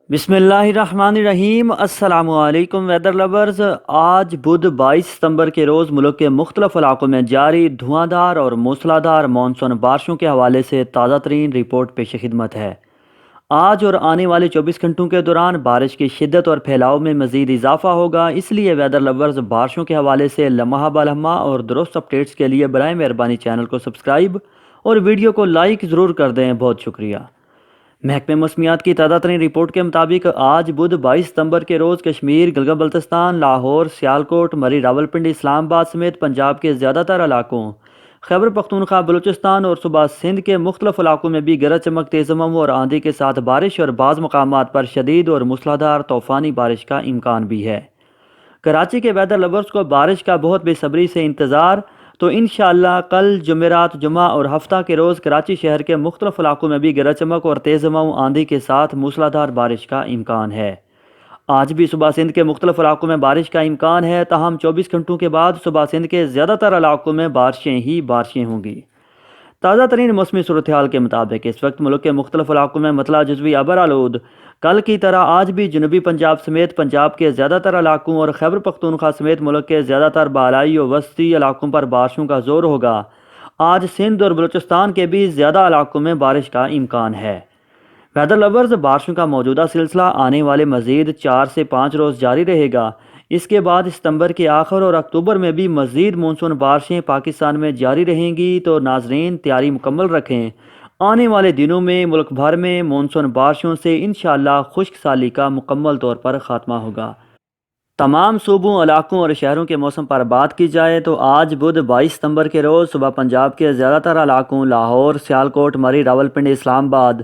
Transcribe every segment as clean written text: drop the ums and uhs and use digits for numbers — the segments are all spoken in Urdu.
بسم اللہ الرحمن الرحیم۔ السلام علیکم ویدر لورز۔ آج بدھ 22 ستمبر کے روز ملک کے مختلف علاقوں میں جاری دھواں اور موسلادھار مانسون بارشوں کے حوالے سے تازہ ترین رپورٹ پیش خدمت ہے۔ آج اور آنے والے 24 گھنٹوں کے دوران بارش کی شدت اور پھیلاؤ میں مزید اضافہ ہوگا، اس لیے ویدر لورز بارشوں کے حوالے سے لمحہ بہ لمحہ اور درست اپڈیٹس کے لیے برائے مہربانی چینل کو سبسکرائب اور ویڈیو کو لائک ضرور کر دیں۔ بہت شکریہ۔ محکمہ موسمیات کی تازہ ترین رپورٹ کے مطابق آج بدھ 22 ستمبر کے روز کشمیر، گلگت بلتستان، لاہور، سیالکوٹ، مری راولپنڈی، اسلام آباد سمیت پنجاب کے زیادہ تر علاقوں، خیبر پختونخوا، بلوچستان اور صوبہ سندھ کے مختلف علاقوں میں بھی گرج چمک، تیز ہواؤں اور آندھی کے ساتھ بارش اور بعض مقامات پر شدید اور موسلادھار طوفانی بارش کا امکان بھی ہے۔ کراچی کے ویدر لورز کو بارش کا بہت بے صبری سے انتظار، تو انشاءاللہ کل جمعرات، جمعہ اور ہفتہ کے روز کراچی شہر کے مختلف علاقوں میں بھی گرج چمک اور تیز ہواؤں، آندھی کے ساتھ موسلادھار بارش کا امکان ہے۔ آج بھی صوبہ سندھ کے مختلف علاقوں میں بارش کا امکان ہے، تاہم 24 گھنٹوں کے بعد صوبہ سندھ کے زیادہ تر علاقوں میں بارشیں ہی بارشیں ہوں گی۔ تازہ ترین موسمی صورتحال کے مطابق اس وقت ملک کے مختلف علاقوں میں مطلع جزوی ابر آلود۔ کل کی طرح آج بھی جنوبی پنجاب سمیت پنجاب کے زیادہ تر علاقوں اور خیبر پختونخوا سمیت ملک کے زیادہ تر بالائی و وسطی علاقوں پر بارشوں کا زور ہوگا۔ آج سندھ اور بلوچستان کے بھی زیادہ علاقوں میں بارش کا امکان ہے۔ ویدر لورز بارشوں کا موجودہ سلسلہ آنے والے مزید 4 سے 5 روز جاری رہے گا۔ اس کے بعد ستمبر کے آخر اور اکتوبر میں بھی مزید مونسون بارشیں پاکستان میں جاری رہیں گی، تو ناظرین تیاری مکمل رکھیں۔ آنے والے دنوں میں ملک بھر میں مونسون بارشوں سے انشاءاللہ خشک سالی کا مکمل طور پر خاتمہ ہوگا۔ تمام صوبوں، علاقوں اور شہروں کے موسم پر بات کی جائے تو آج بدھ 22 ستمبر کے روز صبح پنجاب کے زیادہ تر علاقوں، لاہور، سیالکوٹ، مری Rawalpindi, Islamabad,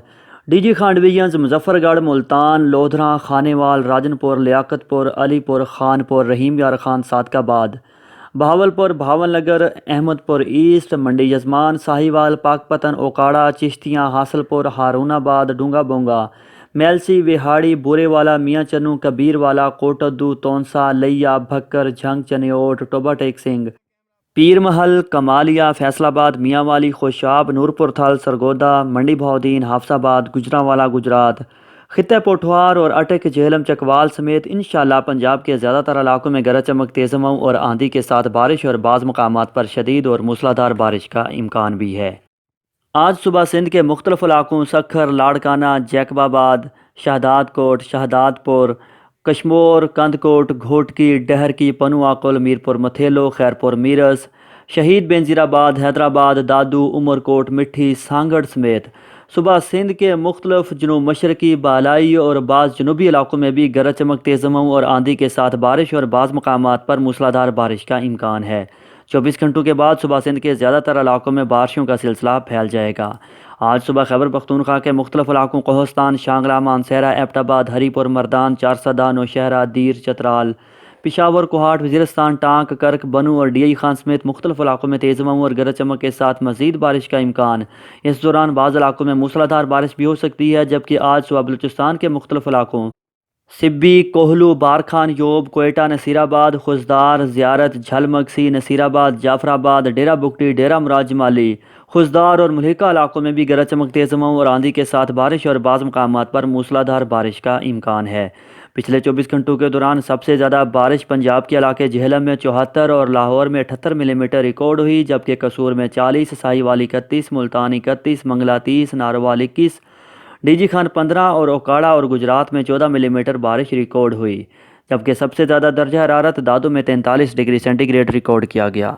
D G Khan divisions, Muzaffargarh, Multan, Lodhran, Khanewal, Rajan پور، لیاقت پور، علی پور، خان پور، رحیم یار خان، صادق آباد، بہاولپور، بھاون نگر، احمد پور ایسٹ، منڈی یزمان، ساہیوال، پاک پتن، اوکاڑا، چشتیاں، حاصل پور، ہارون آباد، ڈونگا بونگا، میلسی، وہاڑی، بورے والا، میاں چنو، کبیر والا، کوٹدو، تونسا، لیا، بھکر، جھنگ، چنیوٹ، ٹوبا ٹیک سنگھ، پیر محل، کمالیہ، فیصل آباد، میاں والی، خوشاب، نورپور تھل، سرگودا، منڈی بہودین، حافظ آباد، گجرانوالا، گجرات، خطہ پوٹھوار اور اٹک، جہلم، چکوال سمیت انشاءاللہ پنجاب کے زیادہ تر علاقوں میں گرج چمک، تیز ہواؤں اور آندھی کے ساتھ بارش اور بعض مقامات پر شدید اور موسلادھار بارش کا امکان بھی ہے۔ آج صبح سندھ کے مختلف علاقوں سکھر، لاڑکانہ، جیکب آباد، شہداد کوٹ، شہداد پور، کشمور، کند کوٹ، گھوٹکی، ڈہر کی، پنو آکل، میرپور متھیلو، خیرپور میرس، شہید بینظیر آباد، حیدرآباد، دادو، عمر کوٹ، مٹھی، سانگڑ سمیت صبح سندھ کے مختلف جنوب مشرقی، بالائی اور بعض جنوبی علاقوں میں بھی گرج چمک، تیز ہواؤں اور آندھی کے ساتھ بارش اور بعض مقامات پر موسلادھار بارش کا امکان ہے۔ 24 گھنٹوں کے بعد صبح سندھ کے زیادہ تر علاقوں میں بارشوں کا سلسلہ پھیل جائے گا۔ آج صبح خیبر پختونخوا کے مختلف علاقوں کوہستان، شانگلہ، مانسہرہ، ایبٹ آباد، ہری پور، مردان، چارسدہ، نوشہرہ، دیر، چترال، پشاور، کوہاٹ، وزیرستان، ٹانک، کرک، بنو اور ڈی آئی خان سمیت مختلف علاقوں میں تیز ہواؤں اور گرج چمک کے ساتھ مزید بارش کا امکان۔ اس دوران بعض علاقوں میں موسلادھار بارش بھی ہو سکتی ہے، جبکہ آج صبح بلوچستان کے مختلف علاقوں سبی، کوہلو، بارکھان، یوب، کوئٹہ، نصیر آباد، خزدار، زیارت، جھل مگسی، نصیر آباد، جعفر آباد، ڈیرہ بگٹی، ڈیرہ مراد جمالی، خزدار اور ملحقہ علاقوں میں بھی گرج چمک، تیز ہواؤں اور آندھی کے ساتھ بارش اور بعض مقامات پر موسلادھار بارش کا امکان ہے۔ پچھلے 24 گھنٹوں کے دوران سب سے زیادہ بارش پنجاب کے علاقے جہلم میں 74 اور لاہور میں 78 ملی میٹر ریکارڈ ہوئی، جبکہ قصور میں 40، ساہیوال 31، ملتان 31، منگلا 30، ناروال 21، ڈی جی خان 15 اور اوکاڑا اور گجرات میں 14 ملی میٹر بارش ریکارڈ ہوئی، جبکہ سب سے زیادہ درجہ حرارت دادو میں 43 ڈگری سینٹی گریڈ ریکارڈ کیا گیا۔